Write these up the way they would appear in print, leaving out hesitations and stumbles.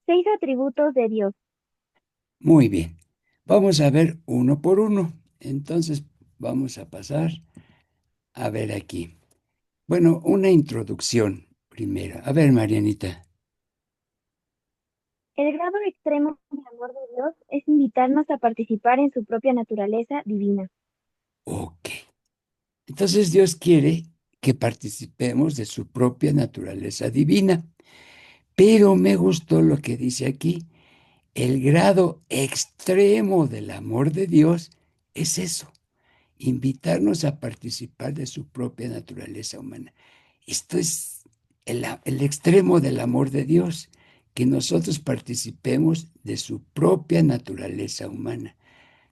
6 atributos de Dios. Muy bien. Vamos a ver uno por uno. Entonces, vamos a pasar a ver aquí. Bueno, una introducción primero. A ver, Marianita. El grado extremo de amor de Dios es invitarnos a participar en su propia naturaleza divina. Ok. Entonces, Dios quiere que participemos de su propia naturaleza divina. Pero me gustó lo que dice aquí. El grado extremo del amor de Dios es eso, invitarnos a participar de su propia naturaleza humana. Esto es el extremo del amor de Dios, que nosotros participemos de su propia naturaleza humana.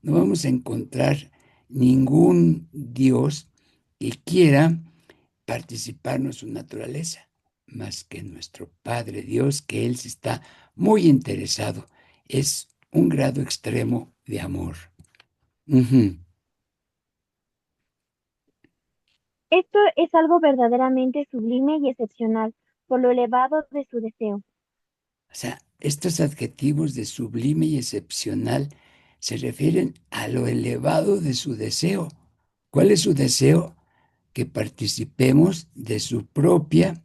No vamos a encontrar ningún Dios que quiera participarnos en su naturaleza, más que nuestro Padre Dios, que Él sí está muy interesado. Es un grado extremo de amor. Ujú. Esto es algo verdaderamente sublime y excepcional, por lo elevado de su deseo. O sea, estos adjetivos de sublime y excepcional se refieren a lo elevado de su deseo. ¿Cuál es su deseo? Que participemos de su propia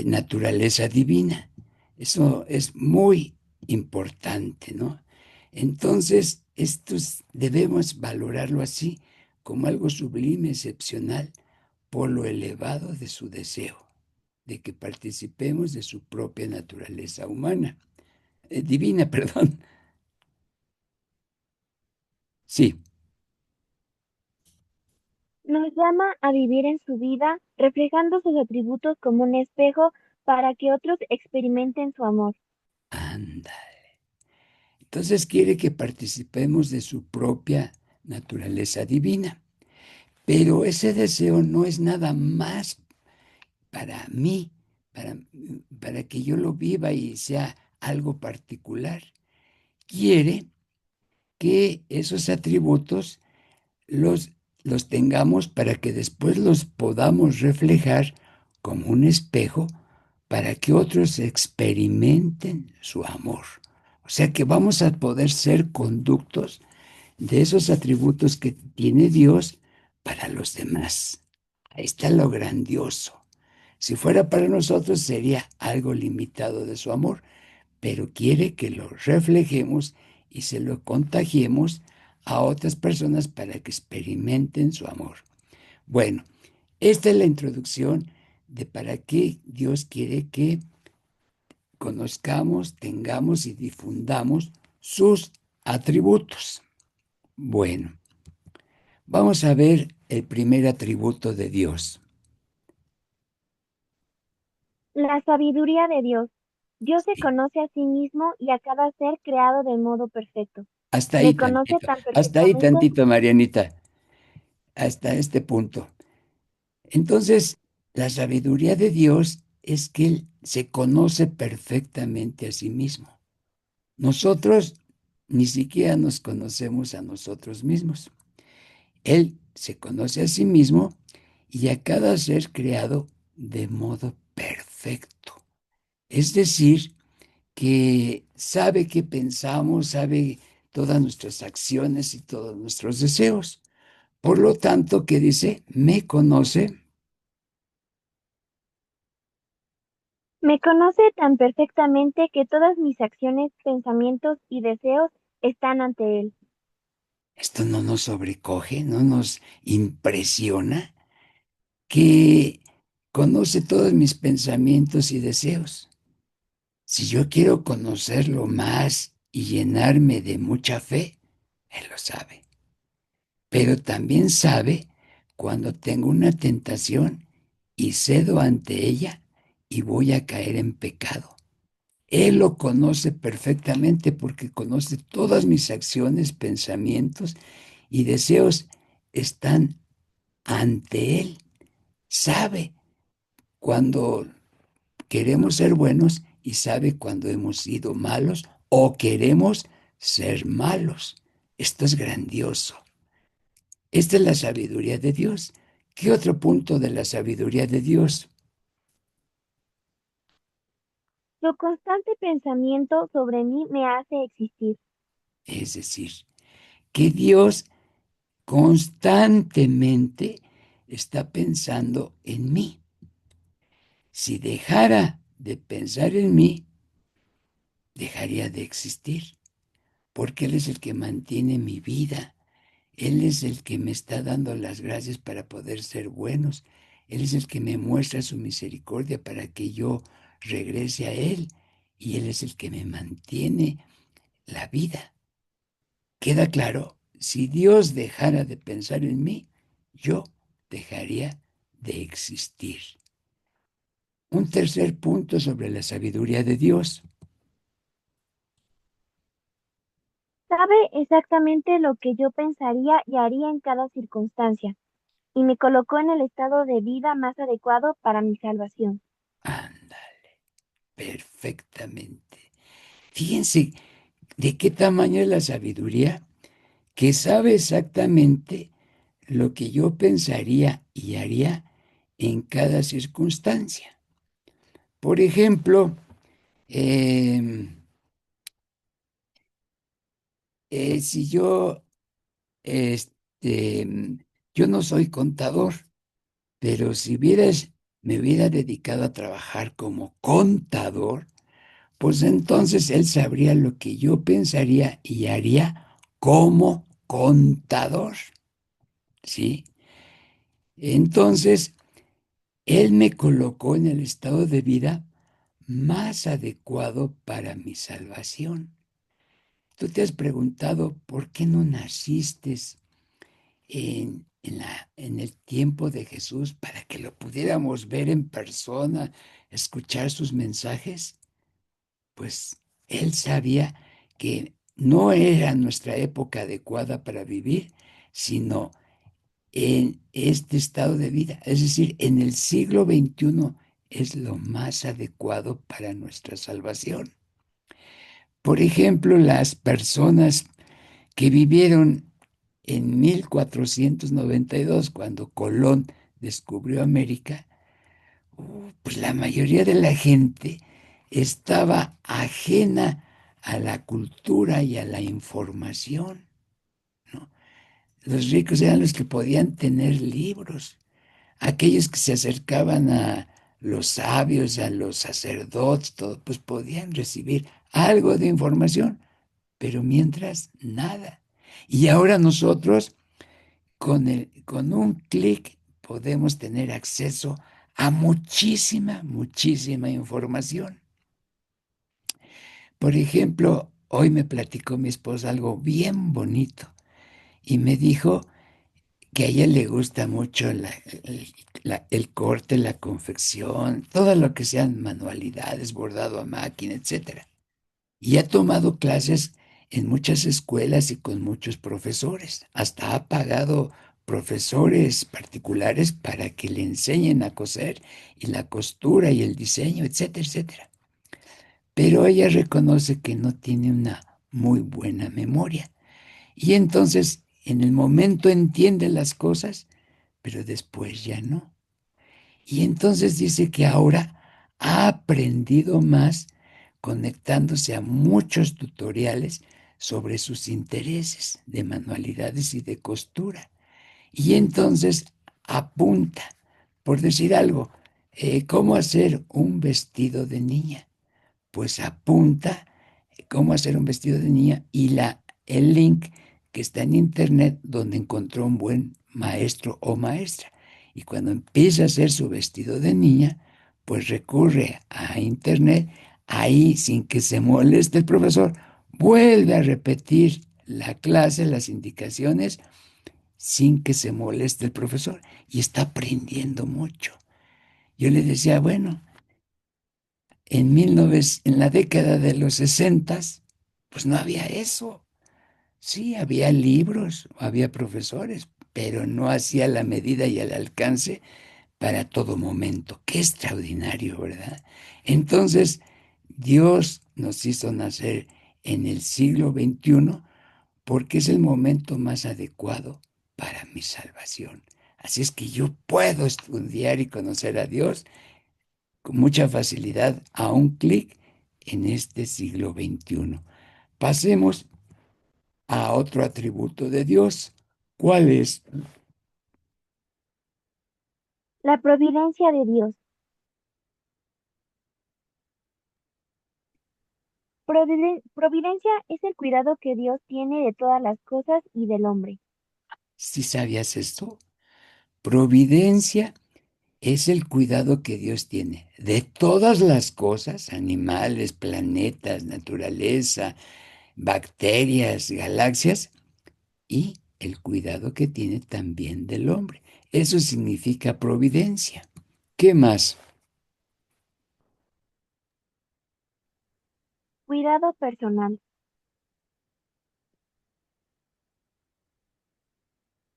naturaleza divina. Eso es muy importante, ¿no? Entonces, debemos valorarlo así, como algo sublime, excepcional, por lo elevado de su deseo, de que participemos de su propia naturaleza humana, divina, perdón. Sí, Nos llama a vivir en su vida, reflejando sus atributos como un espejo para que otros experimenten su amor. anda. Entonces quiere que participemos de su propia naturaleza divina. Pero ese deseo no es nada más para mí, para, para que yo lo viva y sea algo particular. Quiere que esos atributos los, los tengamos para que después los podamos reflejar como un espejo para que otros experimenten su amor. O sea que vamos a poder ser conductos de esos atributos que tiene Dios para los demás. Ahí está lo grandioso. Si fuera para nosotros sería algo limitado de su amor, pero quiere que lo reflejemos y se lo contagiemos a otras personas para que experimenten su amor. Bueno, esta es la introducción de para qué Dios quiere que conozcamos, tengamos y difundamos sus atributos. Bueno, vamos a ver el primer atributo de Dios. La sabiduría de Dios. Dios se Sí. conoce a sí mismo y a cada ser creado de modo perfecto. Me conoce tan Hasta ahí perfectamente. tantito, Marianita, hasta este punto. Entonces, la sabiduría de Dios es que Él se conoce perfectamente a sí mismo. Nosotros ni siquiera nos conocemos a nosotros mismos. Él se conoce a sí mismo y a cada ser creado de modo perfecto. Es decir, que sabe qué pensamos, sabe todas nuestras acciones y todos nuestros deseos. Por lo tanto, ¿qué dice? Me conoce. Me conoce tan perfectamente que todas mis acciones, pensamientos y deseos están ante Él. Esto no nos sobrecoge, no nos impresiona, que conoce todos mis pensamientos y deseos. Si yo quiero conocerlo más y llenarme de mucha fe, Él lo sabe. Pero también sabe cuando tengo una tentación y cedo ante ella y voy a caer en pecado. Él lo conoce perfectamente porque conoce todas mis acciones, pensamientos y deseos están ante Él. Sabe cuando queremos ser buenos y sabe cuando hemos sido malos o queremos ser malos. Esto es grandioso. Esta es la sabiduría de Dios. ¿Qué otro punto de la sabiduría de Dios? Su constante pensamiento sobre mí me hace existir. Es decir, que Dios constantemente está pensando en mí. Si dejara de pensar en mí, dejaría de existir, porque Él es el que mantiene mi vida. Él es el que me está dando las gracias para poder ser buenos. Él es el que me muestra su misericordia para que yo regrese a Él. Y Él es el que me mantiene la vida. ¿Queda claro? Si Dios dejara de pensar en mí, yo dejaría de existir. Un tercer punto sobre la sabiduría de Dios. Sabe exactamente lo que yo pensaría y haría en cada circunstancia, y me colocó en el estado de vida más adecuado para mi salvación. Anda, perfectamente. Fíjense de qué tamaño es la sabiduría, que sabe exactamente lo que yo pensaría y haría en cada circunstancia. Por ejemplo, eh, si yo, este, yo no soy contador, pero si me hubiera dedicado a trabajar como contador, pues entonces él sabría lo que yo pensaría y haría como contador, ¿sí? Entonces, él me colocó en el estado de vida más adecuado para mi salvación. Tú te has preguntado por qué no naciste en el tiempo de Jesús para que lo pudiéramos ver en persona, escuchar sus mensajes. Pues él sabía que no era nuestra época adecuada para vivir, sino en este estado de vida. Es decir, en el siglo XXI es lo más adecuado para nuestra salvación. Por ejemplo, las personas que vivieron en 1492, cuando Colón descubrió América, pues la mayoría de la gente estaba ajena a la cultura y a la información, ¿no? Los ricos eran los que podían tener libros. Aquellos que se acercaban a los sabios, a los sacerdotes, todo, pues podían recibir algo de información, pero mientras nada. Y ahora nosotros con un clic podemos tener acceso a muchísima, muchísima información. Por ejemplo, hoy me platicó mi esposa algo bien bonito y me dijo que a ella le gusta mucho el corte, la confección, todo lo que sean manualidades, bordado a máquina, etcétera. Y ha tomado clases en muchas escuelas y con muchos profesores. Hasta ha pagado profesores particulares para que le enseñen a coser y la costura y el diseño, etcétera, etcétera. Pero ella reconoce que no tiene una muy buena memoria. Y entonces, en el momento entiende las cosas, pero después ya no. Y entonces dice que ahora ha aprendido más conectándose a muchos tutoriales sobre sus intereses de manualidades y de costura. Y entonces apunta, por decir algo, cómo hacer un vestido de niña. Pues apunta cómo hacer un vestido de niña y el link que está en internet donde encontró un buen maestro o maestra. Y cuando empieza a hacer su vestido de niña, pues recurre a internet, ahí sin que se moleste el profesor, vuelve a repetir la clase, las indicaciones, sin que se moleste el profesor y está aprendiendo mucho. Yo le decía, bueno, en la década de los 60, pues no había eso. Sí, había libros, había profesores, pero no hacía la medida y el alcance para todo momento. Qué extraordinario, ¿verdad? Entonces, Dios nos hizo nacer en el siglo XXI porque es el momento más adecuado para mi salvación. Así es que yo puedo estudiar y conocer a Dios con mucha facilidad a un clic en este siglo XXI. Pasemos a otro atributo de Dios. ¿Cuál es? La providencia de Dios. Providencia es el cuidado que Dios tiene de todas las cosas y del hombre. ¿Si sabías esto? Providencia es el cuidado que Dios tiene de todas las cosas, animales, planetas, naturaleza, bacterias, galaxias, y el cuidado que tiene también del hombre. Eso significa providencia. ¿Qué más? Cuidado personal.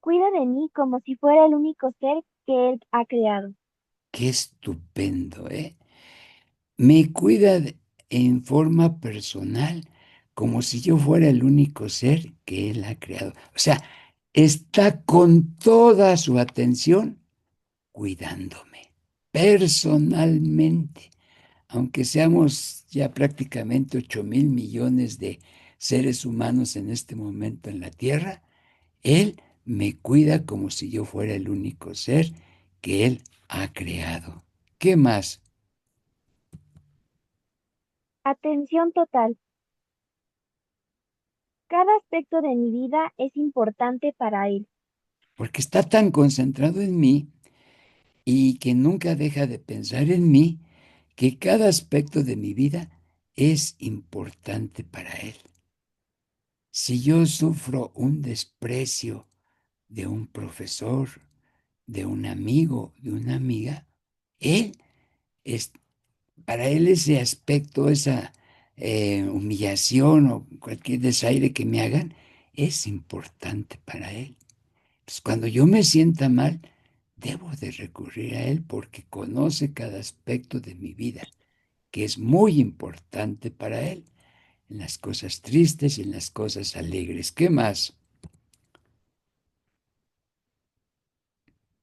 Cuida de mí como si fuera el único ser que Él ha creado. Qué estupendo, ¿eh? Me cuida en forma personal, como si yo fuera el único ser que Él ha creado. O sea, está con toda su atención cuidándome personalmente, aunque seamos ya prácticamente 8.000 millones de seres humanos en este momento en la Tierra, Él me cuida como si yo fuera el único ser que Él ha creado. ¿Qué más? Atención total. Cada aspecto de mi vida es importante para Él. Porque está tan concentrado en mí y que nunca deja de pensar en mí, que cada aspecto de mi vida es importante para Él. Si yo sufro un desprecio de un profesor, de un amigo, de una amiga, Él es, para Él ese aspecto, esa humillación o cualquier desaire que me hagan, es importante para Él. Pues cuando yo me sienta mal, debo de recurrir a Él porque conoce cada aspecto de mi vida, que es muy importante para Él, en las cosas tristes y en las cosas alegres. ¿Qué más?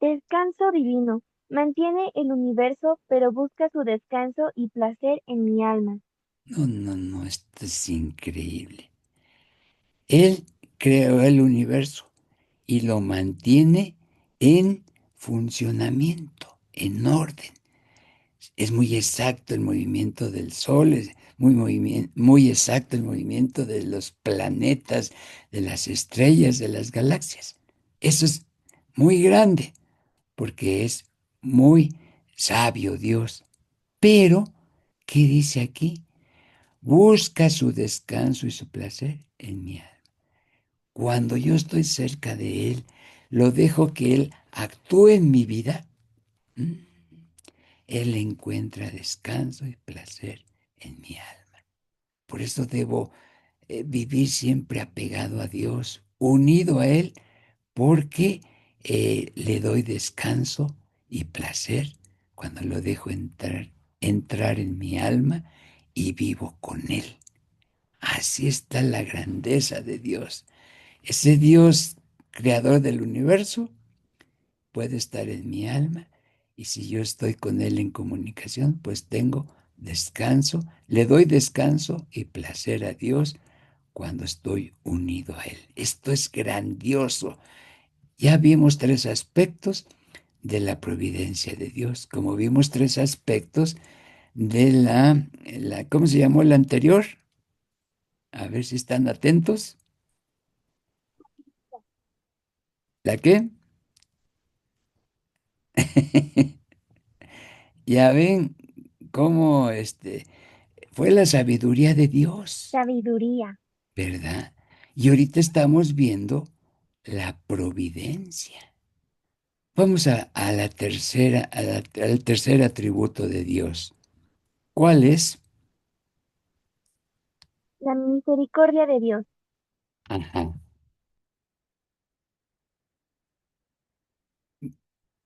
Descanso divino. Mantiene el universo, pero busca su descanso y placer en mi alma. No, no, no, esto es increíble. Él creó el universo y lo mantiene en funcionamiento, en orden. Es muy exacto el movimiento del Sol, es muy exacto el movimiento de los planetas, de las estrellas, de las galaxias. Eso es muy grande, porque es muy sabio Dios. Pero, ¿qué dice aquí? Busca su descanso y su placer en mi alma. Cuando yo estoy cerca de Él, lo dejo que Él actúe en mi vida. ¿m? Él encuentra descanso y placer en mi alma. Por eso debo vivir siempre apegado a Dios, unido a Él, porque le doy descanso y placer cuando lo dejo entrar en mi alma y vivo con Él. Así está la grandeza de Dios. Ese Dios creador del universo puede estar en mi alma y si yo estoy con Él en comunicación, pues tengo descanso, le doy descanso y placer a Dios cuando estoy unido a Él. Esto es grandioso. Ya vimos tres aspectos de la providencia de Dios, como vimos tres aspectos de ¿cómo se llamó el anterior? A ver si están atentos. ¿La qué? Ya ven cómo fue la sabiduría de Dios, Sabiduría. ¿verdad? Y ahorita estamos viendo la providencia. Vamos a la tercera, al tercer atributo de Dios. ¿Cuál es? La misericordia de Dios. Ajá.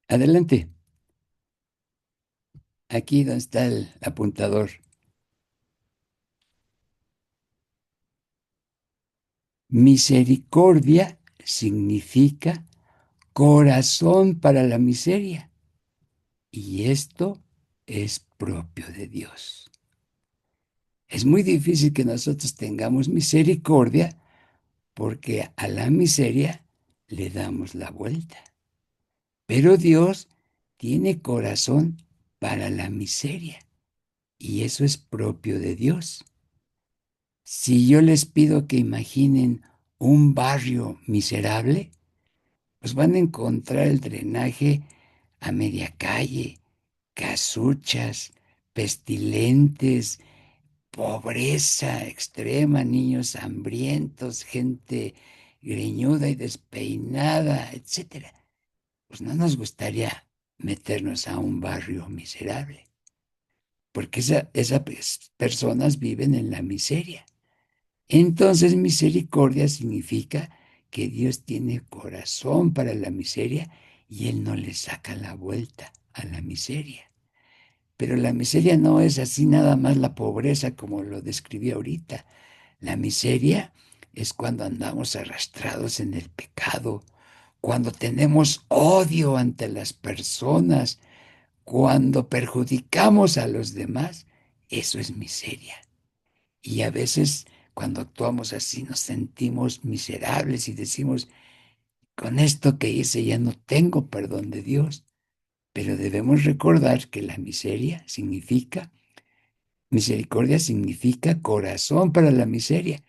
Adelante. Aquí donde está el apuntador. Misericordia significa corazón para la miseria. Y esto es propio de Dios. Es muy difícil que nosotros tengamos misericordia porque a la miseria le damos la vuelta. Pero Dios tiene corazón para la miseria y eso es propio de Dios. Si yo les pido que imaginen un barrio miserable, pues van a encontrar el drenaje a media calle, casuchas, pestilentes, pobreza extrema, niños hambrientos, gente greñuda y despeinada, etcétera. Pues no nos gustaría meternos a un barrio miserable, porque esas personas viven en la miseria. Entonces, misericordia significa que Dios tiene corazón para la miseria y Él no le saca la vuelta a la miseria. Pero la miseria no es así nada más la pobreza como lo describí ahorita. La miseria es cuando andamos arrastrados en el pecado, cuando tenemos odio ante las personas, cuando perjudicamos a los demás. Eso es miseria. Y a veces cuando actuamos así nos sentimos miserables y decimos, con esto que hice ya no tengo perdón de Dios. Pero debemos recordar que la misericordia significa corazón para la miseria.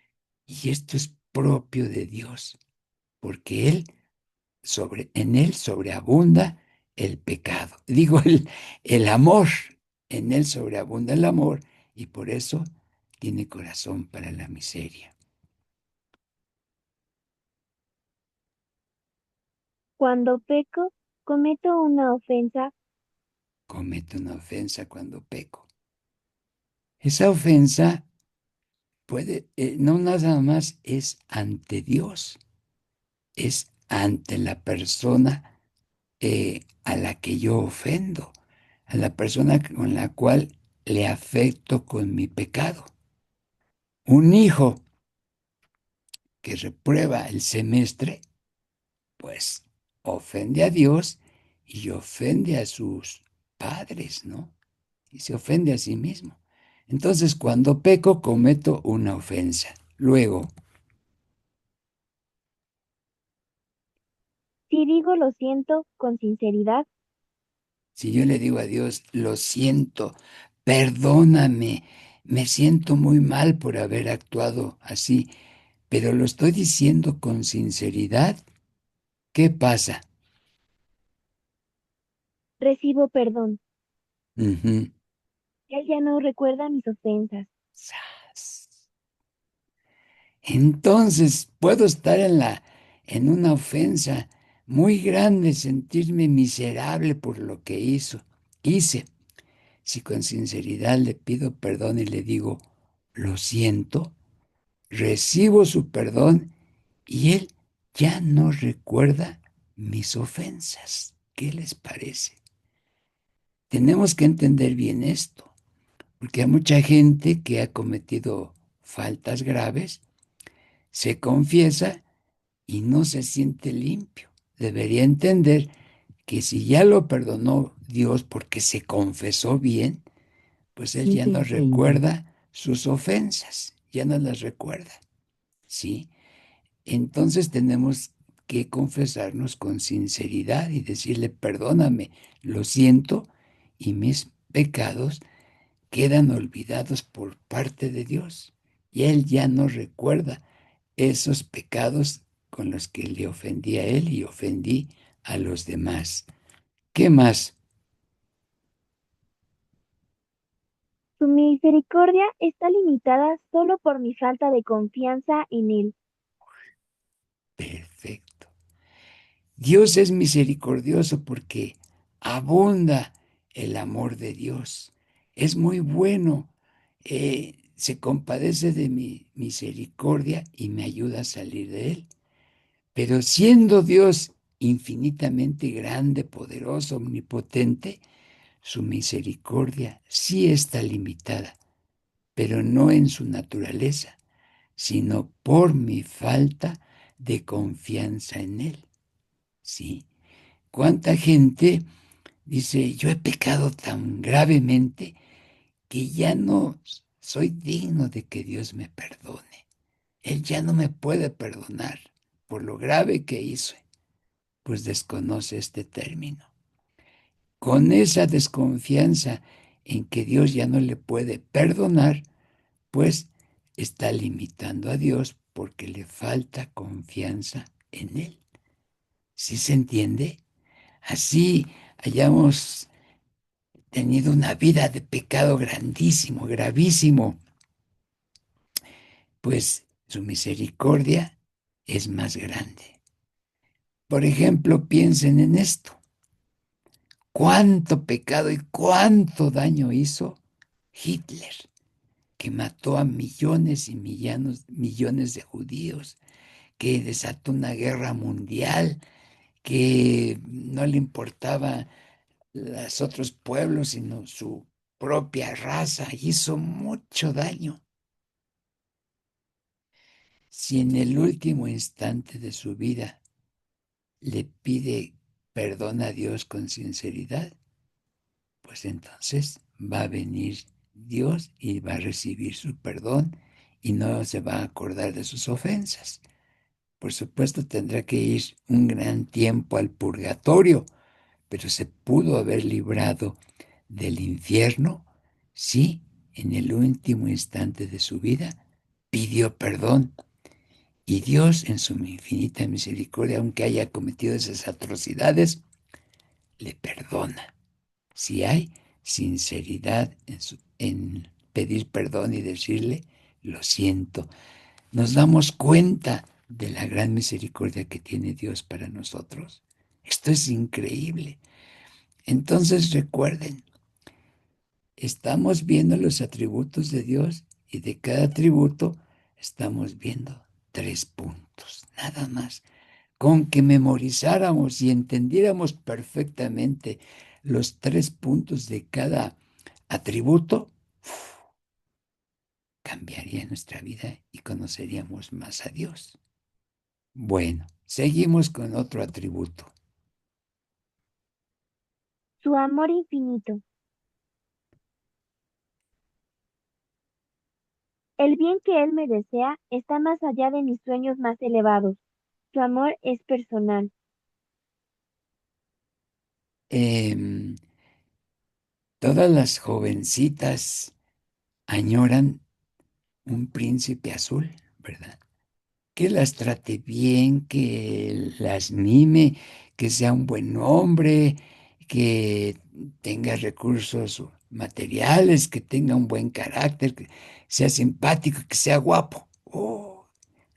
Y esto es propio de Dios, porque en Él sobreabunda el pecado. Digo, el amor, en Él sobreabunda el amor y por eso tiene corazón para la miseria. Cuando peco, cometo una ofensa. Cometo una ofensa cuando peco. Esa ofensa no nada más es ante Dios, es ante la persona a la que yo ofendo, a la persona con la cual le afecto con mi pecado. Un hijo que reprueba el semestre, pues ofende a Dios y ofende a sus padres, ¿no? Y se ofende a sí mismo. Entonces, cuando peco, cometo una ofensa. Luego, Si digo lo siento con sinceridad, si yo le digo a Dios, lo siento, perdóname, me siento muy mal por haber actuado así, pero lo estoy diciendo con sinceridad, ¿qué pasa? recibo perdón. Ujú. Él ya no recuerda mis ofensas. Sas. Entonces puedo estar en una ofensa muy grande, sentirme miserable por lo que hice. Si con sinceridad le pido perdón y le digo, lo siento, recibo su perdón y él ya no recuerda mis ofensas. ¿Qué les parece? Tenemos que entender bien esto, porque hay mucha gente que ha cometido faltas graves, se confiesa y no se siente limpio. Debería entender que si ya lo perdonó Dios porque se confesó bien, pues él ya no recuerda sus ofensas, ya no las recuerda, ¿sí? Entonces tenemos que confesarnos con sinceridad y decirle, perdóname, lo siento, y mis pecados quedan olvidados por parte de Dios. Y Él ya no recuerda esos pecados con los que le ofendí a Él y ofendí a los demás. ¿Qué más? Su misericordia está limitada solo por mi falta de confianza en él. Perfecto. Dios es misericordioso porque abunda el amor de Dios. Es muy bueno. Se compadece de mi misericordia y me ayuda a salir de él. Pero siendo Dios infinitamente grande, poderoso, omnipotente, su misericordia sí está limitada, pero no en su naturaleza, sino por mi falta de confianza en Él. ¿Sí? ¿Cuánta gente dice, yo he pecado tan gravemente que ya no soy digno de que Dios me perdone. Él ya no me puede perdonar por lo grave que hice, pues desconoce este término. Con esa desconfianza en que Dios ya no le puede perdonar, pues está limitando a Dios porque le falta confianza en Él. ¿Sí se entiende? Así hayamos tenido una vida de pecado grandísimo, gravísimo, pues su misericordia es más grande. Por ejemplo, piensen en esto. ¿Cuánto pecado y cuánto daño hizo Hitler, que mató a millones y millones de judíos, que desató una guerra mundial, que no le importaba los otros pueblos, sino su propia raza, hizo mucho daño? Si en el último instante de su vida le pide perdón a Dios con sinceridad, pues entonces va a venir Dios y va a recibir su perdón y no se va a acordar de sus ofensas. Por supuesto, tendrá que ir un gran tiempo al purgatorio, pero se pudo haber librado del infierno si en el último instante de su vida pidió perdón. Y Dios, en su infinita misericordia, aunque haya cometido esas atrocidades, le perdona. Si hay sinceridad en pedir perdón y decirle, lo siento, nos damos cuenta de la gran misericordia que tiene Dios para nosotros. Esto es increíble. Entonces recuerden, estamos viendo los atributos de Dios y de cada atributo estamos viendo 3 puntos, nada más. Con que memorizáramos y entendiéramos perfectamente los 3 puntos de cada atributo, cambiaría nuestra vida y conoceríamos más a Dios. Bueno, seguimos con otro atributo. Su amor infinito. El bien que Él me desea está más allá de mis sueños más elevados. Su amor es personal. Em, Todas las jovencitas añoran un príncipe azul, ¿verdad? Que las trate bien, que las mime, que sea un buen hombre, que tenga recursos materiales, que tenga un buen carácter, que sea simpático, que sea guapo. Oh,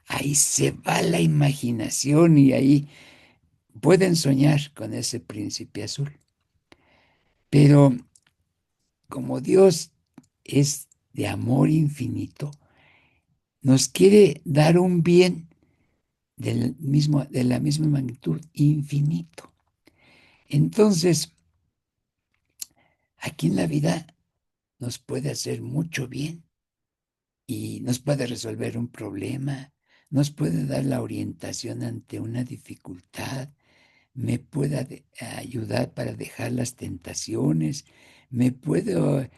ahí se va la imaginación y ahí pueden soñar con ese príncipe azul. Pero como Dios es de amor infinito, nos quiere dar un bien de la misma magnitud, infinito. Entonces, aquí en la vida nos puede hacer mucho bien y nos puede resolver un problema, nos puede dar la orientación ante una dificultad, me puede ayudar para dejar las tentaciones, me puedo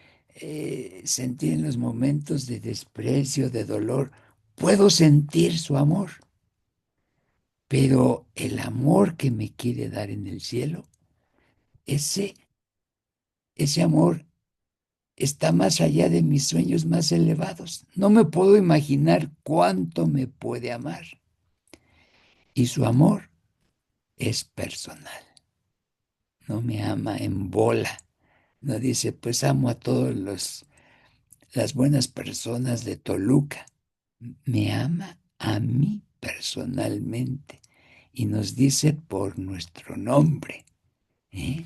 sentir en los momentos de desprecio, de dolor, puedo sentir su amor, pero el amor que me quiere dar en el cielo, ese, ese amor está más allá de mis sueños más elevados. No me puedo imaginar cuánto me puede amar. Y su amor es personal. No me ama en bola. No dice, pues amo a todos las buenas personas de Toluca. Me ama a mí personalmente. Y nos dice por nuestro nombre. ¿Eh?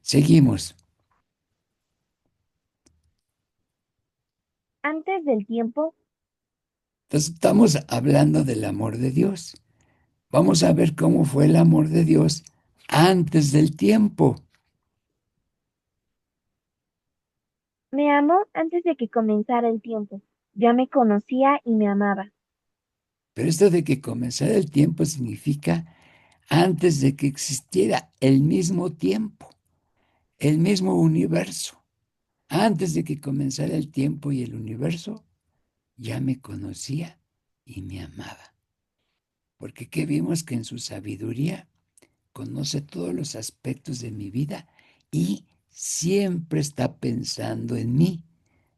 Seguimos. Antes del tiempo, Entonces estamos hablando del amor de Dios. Vamos a ver cómo fue el amor de Dios antes del tiempo. me amó antes de que comenzara el tiempo. Ya me conocía y me amaba. Pero esto de que comenzara el tiempo significa antes de que existiera el mismo tiempo, el mismo universo. Antes de que comenzara el tiempo y el universo, ya me conocía y me amaba. Porque ¿qué vimos? Que en su sabiduría conoce todos los aspectos de mi vida y siempre está pensando en mí.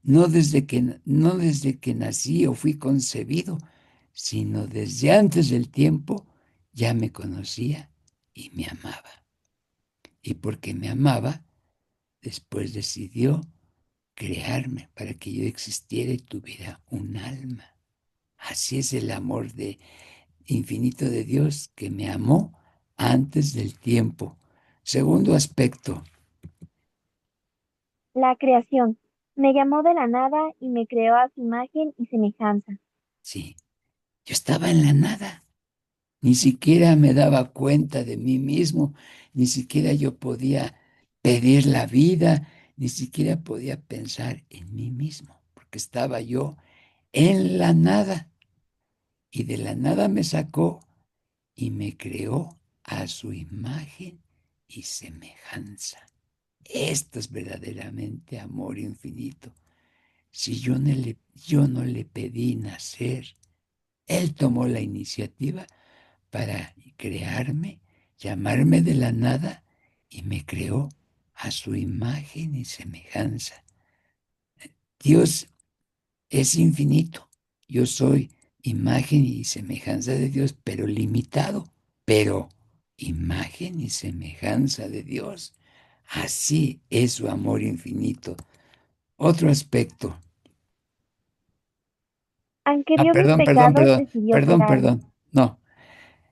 No desde que nací o fui concebido, sino desde antes del tiempo ya me conocía y me amaba. Y porque me amaba, después decidió crearme para que yo existiera y tuviera un alma. Así es el amor de infinito de Dios que me amó antes del tiempo. Segundo aspecto, La creación. Me llamó de la nada y me creó a su imagen y semejanza. sí, yo estaba en la nada, ni siquiera me daba cuenta de mí mismo, ni siquiera yo podía pedir la vida, ni siquiera podía pensar en mí mismo, porque estaba yo en la nada y de la nada me sacó y me creó a su imagen y semejanza. Esto es verdaderamente amor infinito. Si yo no le pedí nacer, él tomó la iniciativa para crearme, llamarme de la nada y me creó a su imagen y semejanza. Dios es infinito. Yo soy imagen y semejanza de Dios, pero limitado, pero imagen y semejanza de Dios. Así es su amor infinito. Otro aspecto. Aunque Ah, vio mis perdón, perdón, pecados, perdón, decidió perdón, crearme. perdón. No,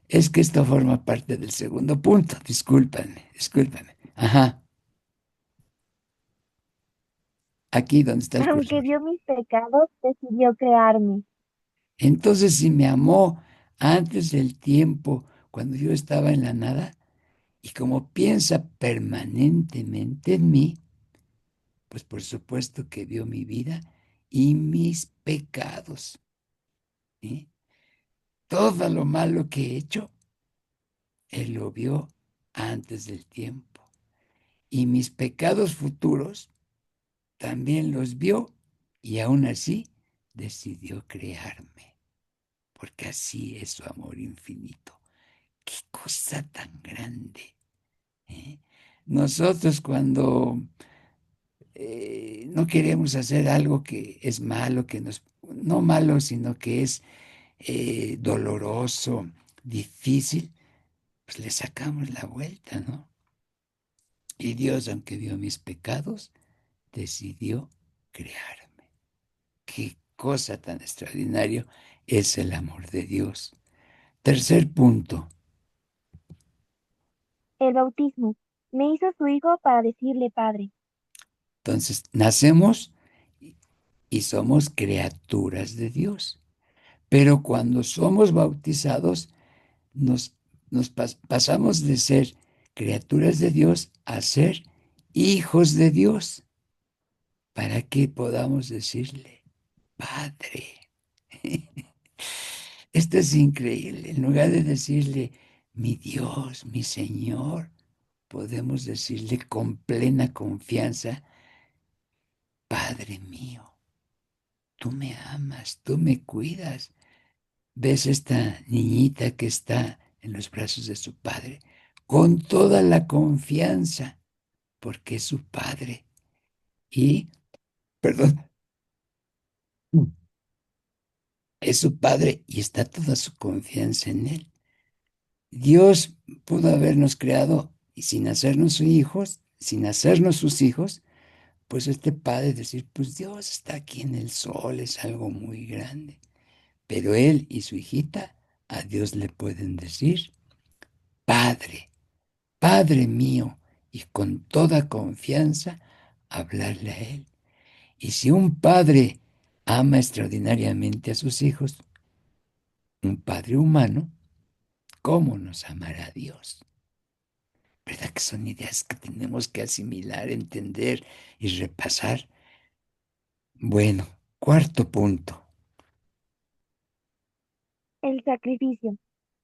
es que esto forma parte del segundo punto. Discúlpame, discúlpame. Ajá, aquí donde está el Aunque cursor. vio mis pecados, decidió crearme. Entonces, si me amó antes del tiempo, cuando yo estaba en la nada, y como piensa permanentemente en mí, pues por supuesto que vio mi vida y mis pecados. ¿Sí? Todo lo malo que he hecho, Él lo vio antes del tiempo. Y mis pecados futuros también los vio y aún así decidió crearme, porque así es su amor infinito. Qué cosa tan grande. ¿Eh? Nosotros cuando no queremos hacer algo que es malo, no malo, sino que es doloroso, difícil, pues le sacamos la vuelta, ¿no? Y Dios, aunque vio mis pecados, decidió crearme. Qué cosa tan extraordinaria es el amor de Dios. Tercer punto. El bautismo. Me hizo su hijo para decirle padre. Entonces, nacemos y somos criaturas de Dios. Pero cuando somos bautizados, nos, pasamos de ser criaturas de Dios a ser hijos de Dios, para que podamos decirle, Padre. Esto es increíble. En lugar de decirle, mi Dios, mi Señor, podemos decirle con plena confianza, Padre mío, tú me amas, tú me cuidas. ¿Ves esta niñita que está en los brazos de su padre? Con toda la confianza, porque es su padre. Y, perdón, es su padre y está toda su confianza en él. Dios pudo habernos creado y sin hacernos sus hijos, sin hacernos sus hijos, pues este padre decir, pues Dios está aquí en el sol, es algo muy grande. Pero él y su hijita a Dios le pueden decir, Padre. Padre mío, y con toda confianza hablarle a Él. Y si un padre ama extraordinariamente a sus hijos, un padre humano, ¿cómo nos amará Dios? ¿Verdad que son ideas que tenemos que asimilar, entender y repasar? Bueno, cuarto punto. El sacrificio.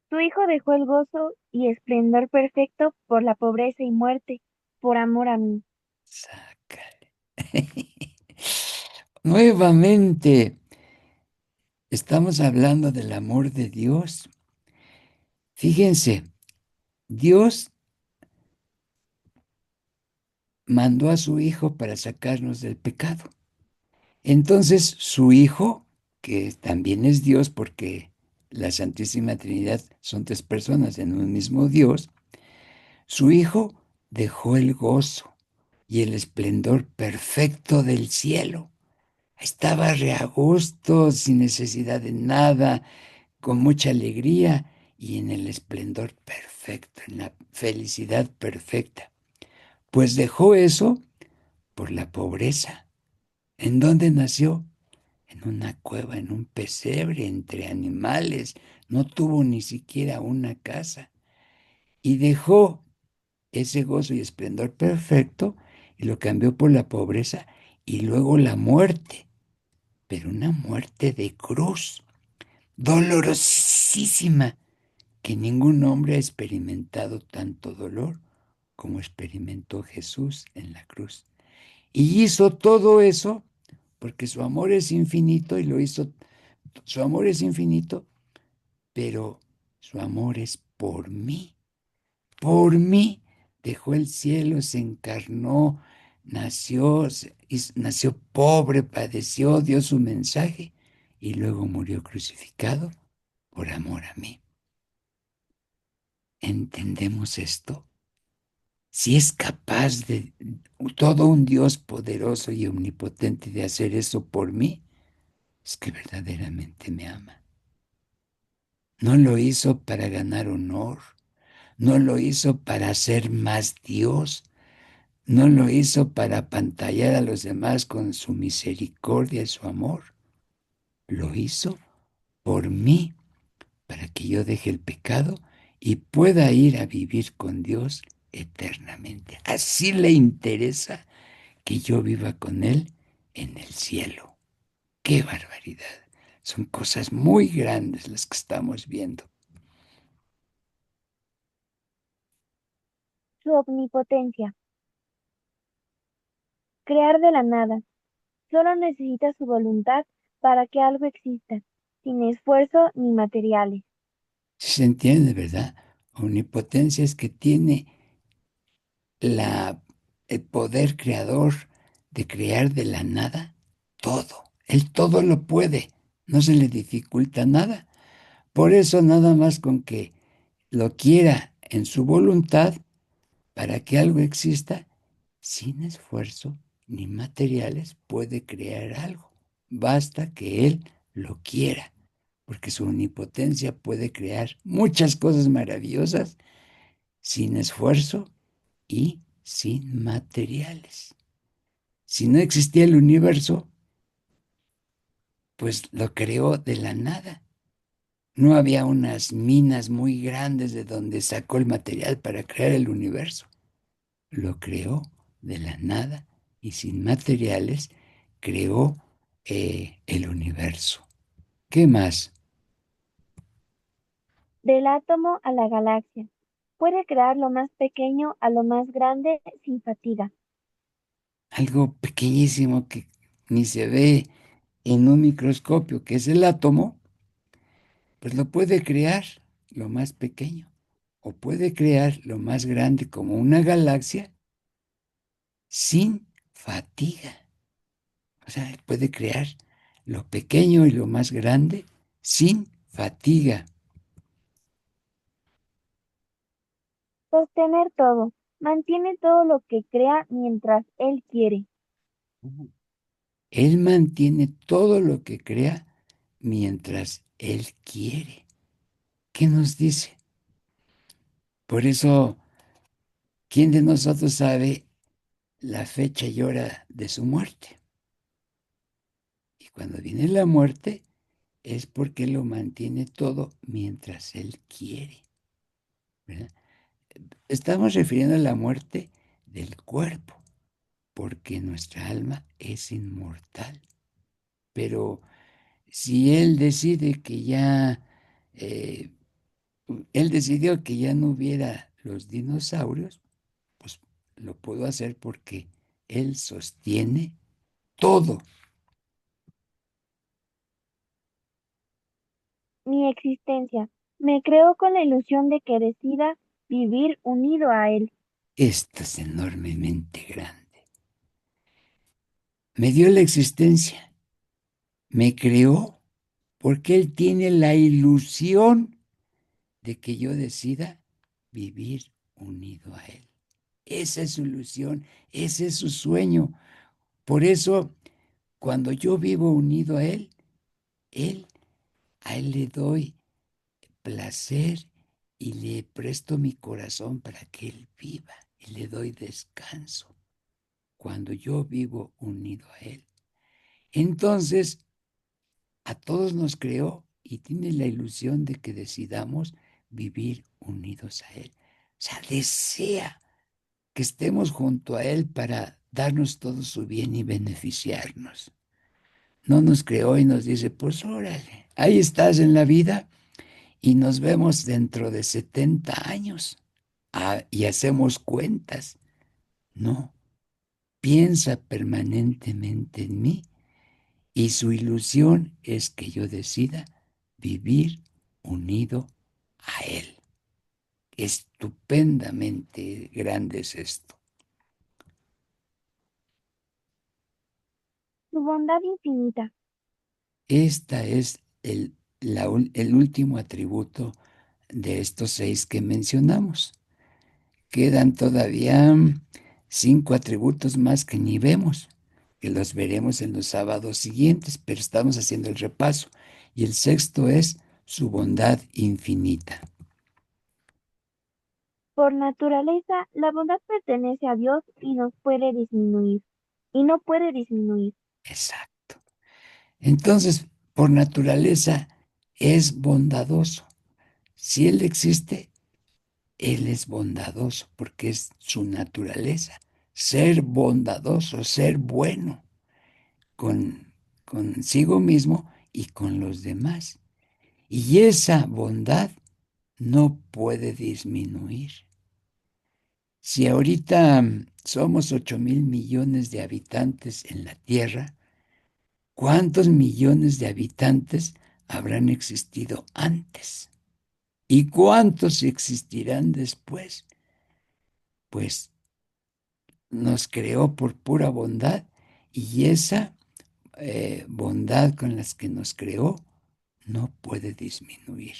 Tu hijo dejó el gozo y esplendor perfecto por la pobreza y muerte, por amor a mí. Sácale. Nuevamente, estamos hablando del amor de Dios. Fíjense, Dios mandó a su Hijo para sacarnos del pecado. Entonces, su Hijo, que también es Dios, porque la Santísima Trinidad son tres personas en un mismo Dios, su Hijo dejó el gozo y el esplendor perfecto del cielo. Estaba re a gusto, sin necesidad de nada, con mucha alegría y en el esplendor perfecto, en la felicidad perfecta. Pues dejó eso por la pobreza. ¿En dónde nació? En una cueva, en un pesebre, entre animales. No tuvo ni siquiera una casa. Y dejó ese gozo y esplendor perfecto y lo cambió por la pobreza y luego la muerte, pero una muerte de cruz, dolorosísima, que ningún hombre ha experimentado tanto dolor como experimentó Jesús en la cruz. Y hizo todo eso porque su amor es infinito y lo hizo, su amor es infinito, pero su amor es por mí. Por mí dejó el cielo, se encarnó, nació, nació pobre, padeció, dio su mensaje y luego murió crucificado por amor a mí. ¿Entendemos esto? Si es capaz de todo un Dios poderoso y omnipotente de hacer eso por mí, es que verdaderamente me ama. No lo hizo para ganar honor, no lo hizo para ser más Dios, no lo hizo para apantallar a los demás con su misericordia y su amor. Lo hizo por mí, para que yo deje el pecado y pueda ir a vivir con Dios eternamente. Así le interesa que yo viva con Él en el cielo. ¡Qué barbaridad! Son cosas muy grandes las que estamos viendo. Su omnipotencia. Crear de la nada. Solo necesita su voluntad para que algo exista, sin esfuerzo ni materiales. Si se entiende, ¿verdad? Omnipotencia es que tiene la, el poder creador de crear de la nada todo. Él todo lo puede, no se le dificulta nada. Por eso nada más con que lo quiera en su voluntad para que algo exista, sin esfuerzo ni materiales puede crear algo. Basta que Él lo quiera, porque su omnipotencia puede crear muchas cosas maravillosas sin esfuerzo y sin materiales. Si no existía el universo, pues lo creó de la nada. No había unas minas muy grandes de donde sacó el material para crear el universo. Lo creó de la nada y sin materiales creó el universo. ¿Qué más? Del átomo a la galaxia. Puede crear lo más pequeño a lo más grande sin fatiga. Algo pequeñísimo que ni se ve en un microscopio, que es el átomo, pues lo puede crear lo más pequeño o puede crear lo más grande como una galaxia sin fatiga. O sea, puede crear lo pequeño y lo más grande sin fatiga. Sostener todo. Mantiene todo lo que crea mientras él quiere. Él mantiene todo lo que crea mientras Él quiere. ¿Qué nos dice? Por eso, ¿quién de nosotros sabe la fecha y hora de su muerte? Y cuando viene la muerte es porque lo mantiene todo mientras Él quiere, ¿verdad? Estamos refiriendo a la muerte del cuerpo, porque nuestra alma es inmortal. Pero si Él decide que ya, eh, Él decidió que ya no hubiera los dinosaurios, pues lo pudo hacer porque Él sostiene todo. Mi existencia. Me creo con la ilusión de que decida vivir unido a Él. Esto es enormemente grande. Me dio la existencia, me creó, porque Él tiene la ilusión de que yo decida vivir unido a Él. Esa es su ilusión, ese es su sueño. Por eso, cuando yo vivo unido Él, a Él le doy placer y le presto mi corazón para que Él viva y le doy descanso cuando yo vivo unido a Él. Entonces, a todos nos creó y tiene la ilusión de que decidamos vivir unidos a Él. O sea, desea que estemos junto a Él para darnos todo su bien y beneficiarnos. No nos creó y nos dice, pues órale, ahí estás en la vida y nos vemos dentro de 70 años y hacemos cuentas. No, piensa permanentemente en mí y su ilusión es que yo decida vivir unido a Él. Estupendamente grande es esto. Su bondad infinita. Esta es el último atributo de estos 6 que mencionamos. Quedan todavía 5 atributos más que ni vemos, que los veremos en los sábados siguientes, pero estamos haciendo el repaso. Y el sexto es su bondad infinita. Por naturaleza, la bondad pertenece a Dios y nos puede disminuir. Y no puede disminuir. Exacto. Entonces, por naturaleza, es bondadoso. Si Él existe, Él es bondadoso, porque es su naturaleza. Ser bondadoso, ser bueno con consigo mismo y con los demás. Y esa bondad no puede disminuir. Si ahorita somos 8.000 millones de habitantes en la Tierra, ¿cuántos millones de habitantes habrán existido antes? ¿Y cuántos existirán después? Pues nos creó por pura bondad y esa bondad con las que nos creó no puede disminuir.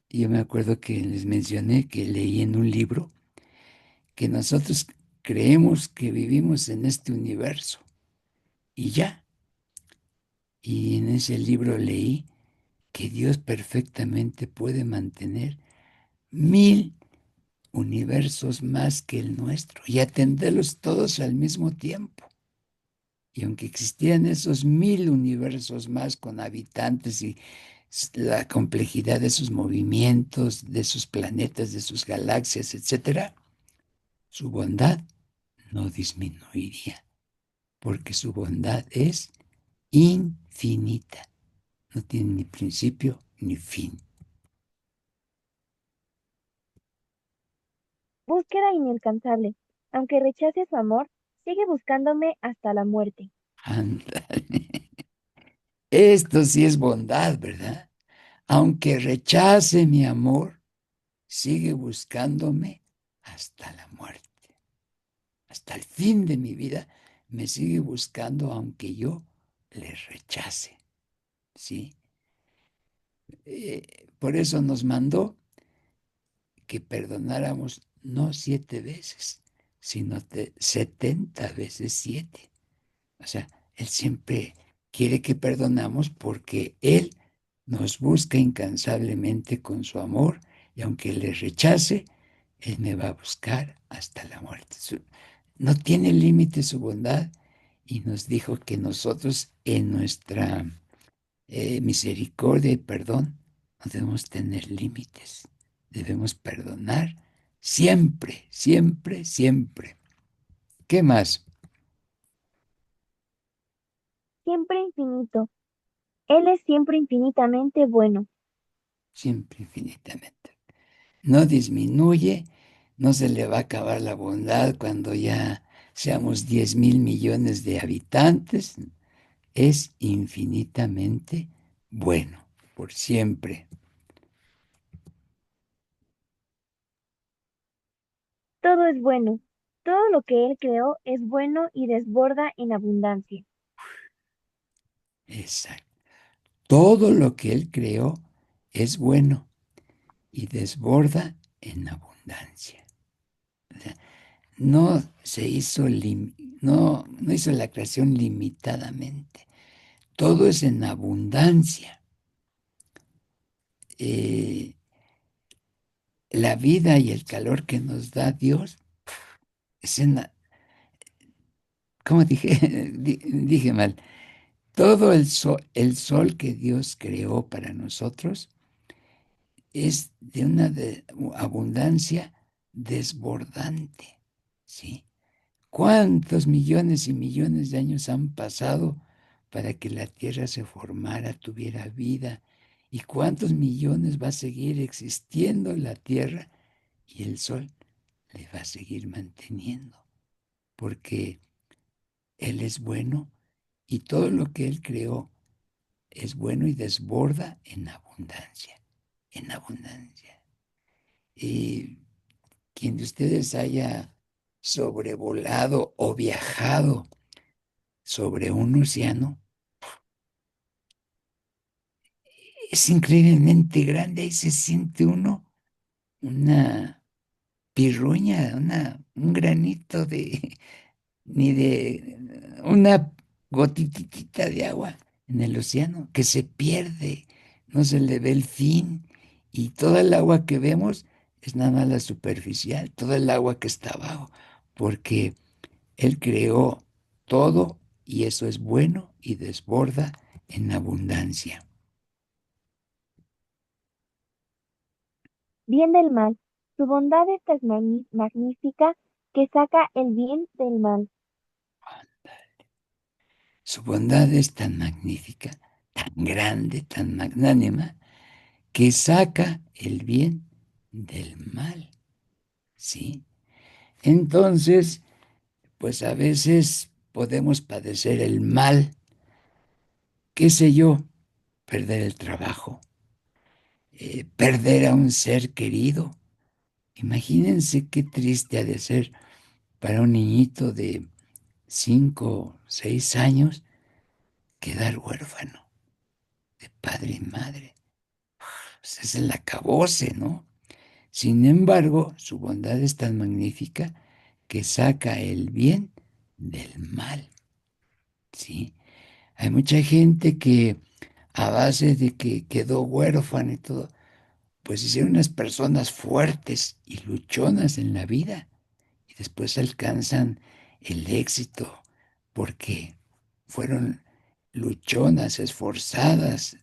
Yo me acuerdo que les mencioné que leí en un libro que nosotros creemos que vivimos en este universo y ya. Y en ese libro leí que Dios perfectamente puede mantener 1.000 universos más que el nuestro y atenderlos todos al mismo tiempo. Y aunque existieran esos 1.000 universos más con habitantes y la complejidad de sus movimientos, de sus planetas, de sus galaxias, etcétera, su bondad no disminuiría, porque su bondad es infinita, no tiene ni principio ni fin. Búsqueda inalcanzable. Aunque rechace su amor, sigue buscándome hasta la muerte. Ándale. Esto sí es bondad, ¿verdad? Aunque rechace mi amor, sigue buscándome hasta la muerte. Hasta el fin de mi vida me sigue buscando aunque yo le rechace, ¿sí? Por eso nos mandó que perdonáramos no 7 veces, sino 70 veces 7. O sea, Él siempre quiere que perdonamos porque Él nos busca incansablemente con su amor y aunque le rechace, Él me va a buscar hasta la muerte. No tiene límite su bondad y nos dijo que nosotros en nuestra misericordia y perdón no debemos tener límites. Debemos perdonar siempre, siempre, siempre. ¿Qué más? Siempre infinito. Él es siempre infinitamente bueno. Siempre infinitamente. No disminuye, no se le va a acabar la bondad cuando ya seamos 10.000 millones de habitantes. Es infinitamente bueno, por siempre. Todo es bueno. Todo lo que Él creó es bueno y desborda en abundancia. Exacto. Todo lo que Él creó es bueno y desborda en abundancia. O sea, no se hizo, no hizo la creación limitadamente. Todo es en abundancia. Eh, la vida y el calor que nos da Dios es ¿cómo dije? Dije mal. Todo el sol que Dios creó para nosotros es de una abundancia desbordante, ¿sí? ¿Cuántos millones y millones de años han pasado para que la Tierra se formara, tuviera vida? ¿Y cuántos millones va a seguir existiendo la Tierra y el Sol le va a seguir manteniendo? Porque Él es bueno y todo lo que Él creó es bueno y desborda en abundancia, en abundancia. Y quien de ustedes haya sobrevolado o viajado sobre un océano, es increíblemente grande y se siente uno una pirruña, un granito ni de una gotitita de agua en el océano que se pierde, no se le ve el fin y toda el agua que vemos es nada más la superficial, toda el agua que está abajo, porque Él creó todo y eso es bueno y desborda en abundancia. Bien del mal. Su bondad es tan magnífica que saca el bien del mal. Su bondad es tan magnífica, tan grande, tan magnánima, que saca el bien del mal, ¿sí? Entonces, pues a veces podemos padecer el mal, qué sé yo, perder el trabajo, perder a un ser querido. Imagínense qué triste ha de ser para un niñito de 5, 6 años quedar huérfano de padre y madre. Pues es el acabose, ¿no? Sin embargo, su bondad es tan magnífica que saca el bien del mal, ¿sí? Hay mucha gente que a base de que quedó huérfano y todo, pues hicieron unas personas fuertes y luchonas en la vida y después alcanzan el éxito porque fueron luchonas, esforzadas,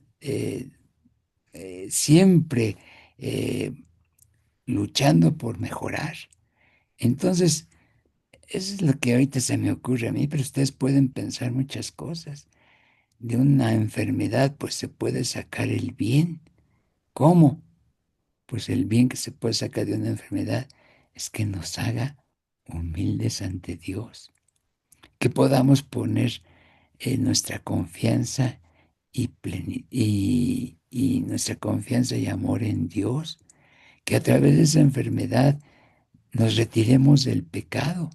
siempre eh, luchando por mejorar. Entonces, eso es lo que ahorita se me ocurre a mí, pero ustedes pueden pensar muchas cosas. De una enfermedad, pues se puede sacar el bien. ¿Cómo? Pues el bien que se puede sacar de una enfermedad es que nos haga humildes ante Dios, que podamos poner nuestra confianza y nuestra confianza y amor en Dios, que a través de esa enfermedad nos retiremos del pecado.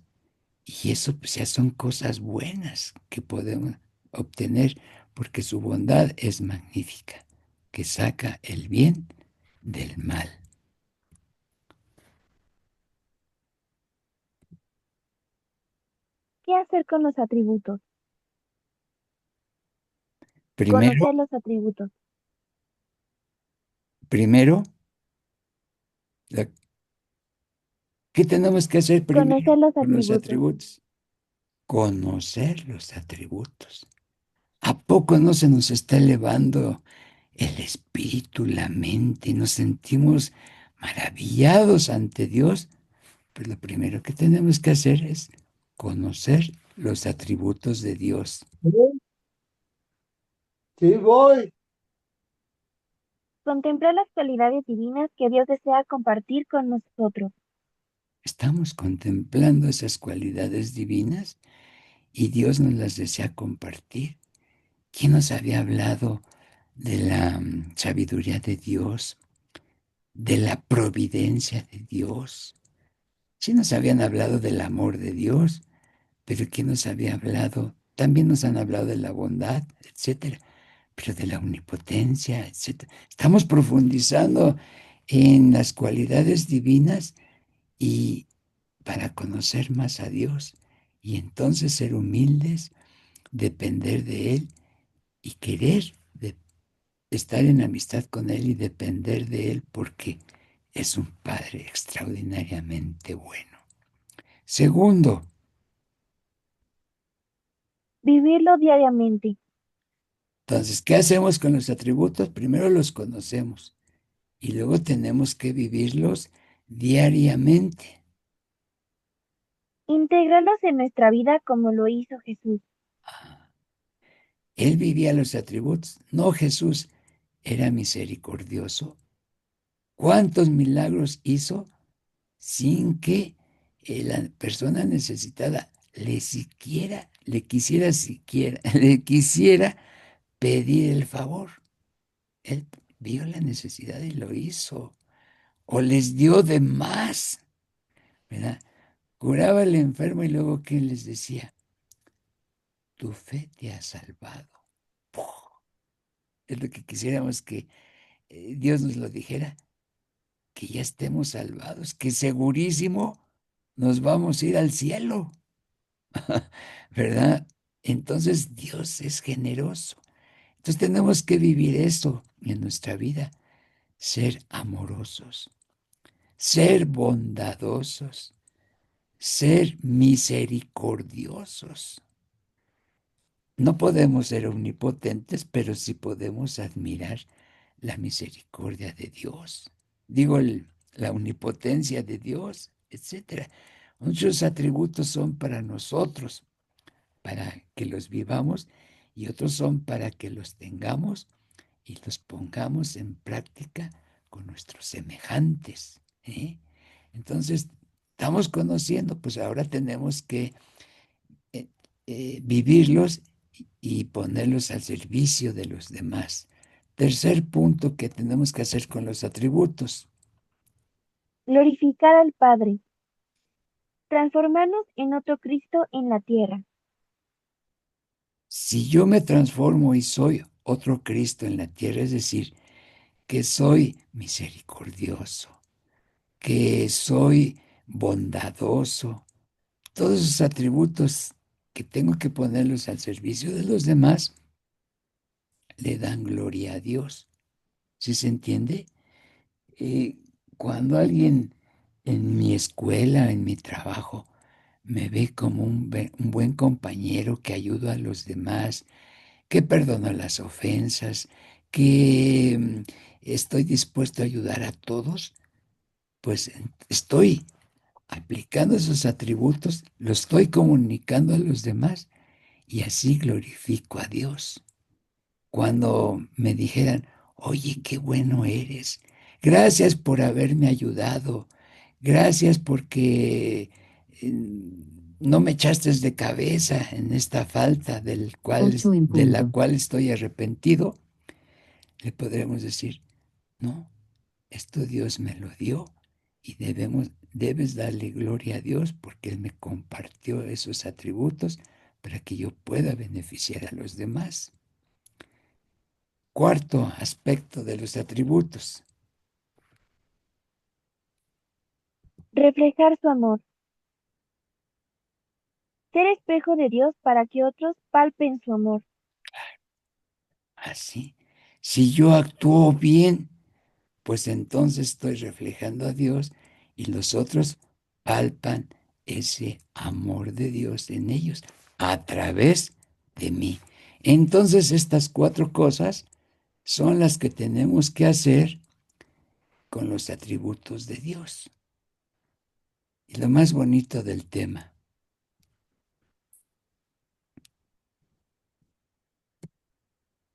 Y eso pues ya son cosas buenas que podemos obtener porque su bondad es magnífica, que saca el bien del mal. ¿Qué hacer con los atributos? Primero, Conocer los atributos. primero, la- ¿qué tenemos que hacer primero Conocer los con los atributos. atributos? Conocer los atributos. ¿A poco no se nos está elevando el espíritu, la mente, y nos sentimos maravillados ante Dios? Pues lo primero que tenemos que hacer es conocer los atributos de Dios. Sí, sí, voy. Contemplar las cualidades divinas que Dios desea compartir con nosotros. Estamos contemplando esas cualidades divinas y Dios nos las desea compartir. ¿Quién nos había hablado de la sabiduría de Dios, de la providencia de Dios? Sí nos habían hablado del amor de Dios, pero ¿quién nos había hablado? También nos han hablado de la bondad, etcétera, pero de la omnipotencia, etcétera. Estamos profundizando en las cualidades divinas y para conocer más a Dios y entonces ser humildes, depender de Él y querer estar en amistad con Él y depender de Él porque es un Padre extraordinariamente bueno. Segundo, Vivirlo diariamente. entonces, ¿qué hacemos con los atributos? Primero los conocemos y luego tenemos que vivirlos diariamente. Integrarlos en nuestra vida como lo hizo Jesús. Él vivía los atributos. No, Jesús era misericordioso. ¿Cuántos milagros hizo sin que la persona necesitada le quisiera pedir el favor? Él vio la necesidad y lo hizo. O les dio de más, ¿verdad? Curaba al enfermo y luego ¿qué les decía? Tu fe te ha salvado. ¡Puf! Es lo que quisiéramos que Dios nos lo dijera, que ya estemos salvados, que segurísimo nos vamos a ir al cielo, ¿verdad? Entonces Dios es generoso. Entonces tenemos que vivir eso en nuestra vida, ser amorosos, ser bondadosos, ser misericordiosos. No podemos ser omnipotentes, pero sí podemos admirar la misericordia de Dios. Digo, la omnipotencia de Dios, etcétera. Muchos atributos son para nosotros, para que los vivamos, y otros son para que los tengamos y los pongamos en práctica con nuestros semejantes, ¿eh? Entonces, estamos conociendo, pues ahora tenemos que eh, vivirlos y ponerlos al servicio de los demás. Tercer punto que tenemos que hacer con los atributos. Glorificar al Padre. Transformarnos en otro Cristo en la tierra. Si yo me transformo y soy otro Cristo en la tierra, es decir, que soy misericordioso, que soy bondadoso, todos esos atributos que tengo que ponerlos al servicio de los demás, le dan gloria a Dios. ¿Sí se entiende? Eh, Cuando alguien en mi escuela, en mi trabajo, me ve como un buen compañero que ayuda a los demás, que perdono las ofensas, que estoy dispuesto a ayudar a todos, pues estoy aplicando esos atributos, los estoy comunicando a los demás y así glorifico a Dios. Cuando me dijeran, oye, qué bueno eres, gracias por haberme ayudado, gracias porque no me echaste de cabeza en esta falta de la cual estoy arrepentido, le podremos decir, no, esto Dios me lo dio y debes darle gloria a Dios porque Él me compartió esos atributos para que yo pueda beneficiar a los demás. Cuarto aspecto de los atributos. Reflejar su amor. Ser espejo de Dios para que otros palpen su amor. Así. Si yo actúo bien, pues entonces estoy reflejando a Dios y los otros palpan ese amor de Dios en ellos a través de mí. Entonces estas cuatro cosas son las que tenemos que hacer con los atributos de Dios. Y lo más bonito del tema,